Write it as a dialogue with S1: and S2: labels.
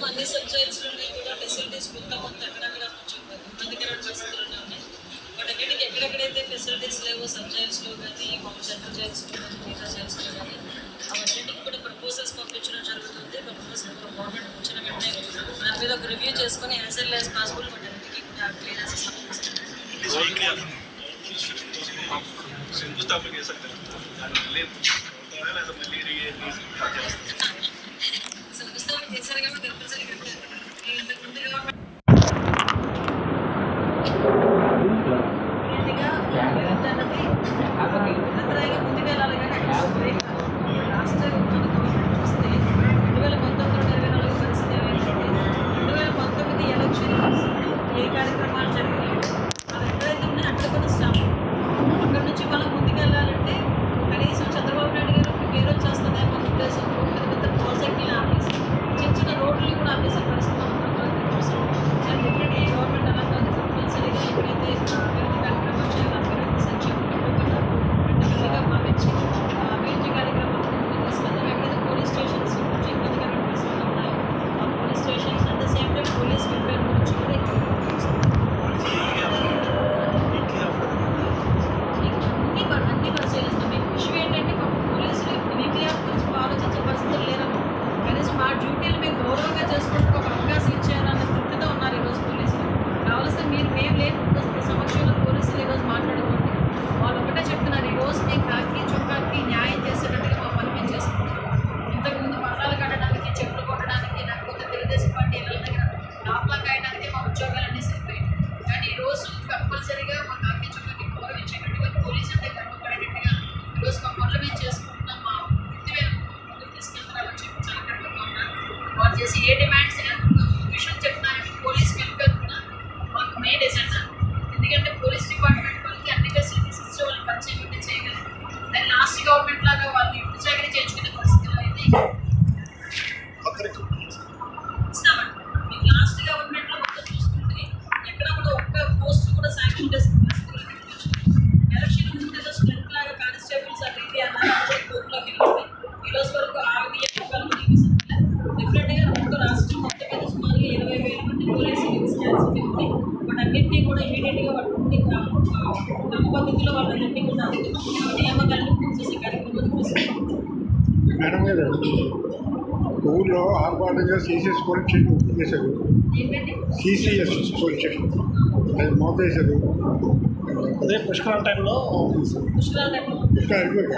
S1: అన్ని సబ్జెక్ట్స్లోనే కూడా ఫెసిలిటీస్ కొంత ఎక్కడెక్కడ కొంచెం ఇబ్బందికరమైన పరిస్థితుల్లోనే ఉన్నాయి. బట్ అన్నిటికీ ఎక్కడెక్కడైతే ఫెసిలిటీస్ లేవో సబ్జెక్ట్స్లో కానీ సెంట్రల్ జైల్స్లో కానీ మిగతా జైల్స్లో కానీ అవన్నింటికి కూడా ప్రపోజల్స్ పంపించడం జరుగుతుంది. ప్రపోజల్ గవర్నమెంట్ వచ్చిన వెంటనే దాని మీద ఒక రివ్యూ చేసుకొని యాజ్ ఎల్ యాజ్ పాసిబుల్ వాటన్నిటికీ కూడా క్లియరెన్స్ ఇస్తాం. శంకుస్థాపన చేశారు కాబట్టి కంపల్సరీ ఇంతకు ముందు గవర్నమెంట్ ముందుకు వెళ్ళాలి. కానీ లాస్ట్ మన గవర్నమెంట్ చూస్తే 2019-2024 పరిస్థితి ఏమైందంటే 2019 ఎలక్షన్ ఏ కార్యక్రమాలు జరిగినాయి అది ఎక్కడైతే ఉన్నాయో అక్కడ కూడా స్టాప్. అక్కడ నుంచి మనం ముందుకు వెళ్ళాలంటే కనీసం చంద్రబాబు నాయుడు గారు పేరు వచ్చేస్తుందేమో ఉద్దేశంతో పెద్ద పెద్ద ప్రాజెక్టులు ఆపేసి చిన్న చిన్న రోడ్లు కూడా ఆపేసే పరిస్థితి మనం చూసాం. కానీ డిఫరెంట్ ఏ గవర్నమెంట్ అలా కాదు. కంపల్సరీగా ఎక్కడైతే అభివృద్ధి కార్యక్రమాలు చేయాలి అభివృద్ధి సంక్షేమం మెల్లగా భావించి అభివృద్ధి కార్యక్రమాలు తీసుకెళ్తాం. ఎక్కడైతే పోలీస్ స్టేషన్స్ గురించి ఇబ్బందికరమైన పరిస్థితులు ఉన్నాయో ఆ police stations at the same time police welfare గురించి కూడా అన్ని పరిశీలిస్తాం. మీకు విషయం ఏంటంటే పోలీసులు వీక్లీ ఆఫ్ గురించి ఆలోచించే పరిస్థితులు లేరమ్మా. కనీసం మా డ్యూటీలు మేము గౌరవంగా చేసుకుంటూ ఒక అవకాశం ఇచ్చారన్న తృప్తితో ఉన్నారు ఈరోజు పోలీసులు. కావాల్సిన మేము లేని సమక్షంలో పోలీసులు ఈరోజు మాట్లాడుకోండి. వాళ్ళు ఒకటే చెప్తున్నారు, ఈరోజు మేము కాకి చొక్కాకి న్యాయం చేసేటట్టుగా మా పని మేము చేసుకుంటాం. ఇంతకుముందు పట్టాలు కట్టడానికి చెట్లు కొట్టడానికి లేకపోతే తెలుగుదేశం పార్టీ ఇళ్ళ దగ్గర కాపలా కాయడానికి మా ఉద్యోగాలన్నీ సరిపోయాయి. కానీ ఈరోజు కంపల్సరీగా మా కాకి చొక్కాకి గౌరవించేటట్టుగా పోలీసు అంటే గర్వపడేటట్టుగా ఈరోజు మా పనులు మేము చేసుకుంటున్నాం. మా వృత్తి మేము ముందుకు తీసుకెళ్తున్నామని చెప్పి చాలా గర్వంగా ఉన్నారు. వాళ్ళు చేసి ఏ డిమాండ్స్ విషయం చెప్తున్నారంటే పోలీస్ వెల్ఫేర్ కూడా మాకు మెయిన్ ఎజెండా. ఎందుకంటే పోలీస్ డిపార్ట్మెంట్ వాళ్ళకి అన్ని ఫెసిలిటీస్ ఇచ్చే వాళ్ళు పరిచయం ఉంటే చేయగలరు. దాన్ని లాస్ట్ గవర్నమెంట్ లాగా వాళ్ళు ఇంటి చాకరీ చేయించుకునే పరిస్థితుల్లో అయితే ఇస్తామండి. మీకు లాస్ట్ గవర్నమెంట్లో మొత్తం చూసుకుంటే ఎక్కడ కూడా ఒక్క పోస్ట్ కూడా శాంక్షన్ చేసిన పరిస్థితుల్లో ఎలక్షన్ ముందు ఏదో స్ట్రెంత్ లాగా కానిస్టేబుల్స్ అది అన్నారు కోర్టులోకి వెళ్ళి ఈరోజు వరకు 6 నియామకాలు డిఫరెంట్గా రెండు రాష్ట్రం మొత్తం మీద సుమారుగా 20,000 మంది పోలీసులు ఇన్స్టాన్సిటీ ఉంది. వాటన్నింటినీ కూడా ఇమీడియట్గా వాటి క్రమ పద్ధతిలో వాళ్ళన్నింటినీ కూడా నియామకాలను పూర్తి చేసే కార్యక్రమాలు తీసుకుంటాం.
S2: మేడం గారు ఊళ్ళో ఆర్భాటంగా సీసీఎస్ పోలీస్ స్టేషన్ చేశారు.
S1: ఏంటంటే
S2: సీసీఎస్ పోలీస్ స్టేషన్ అది మోత వేశారు. అదే పుష్కరాల టైంలో
S1: పుష్కరాల టైంలో
S2: పుష్కరాలు అయిపోయాక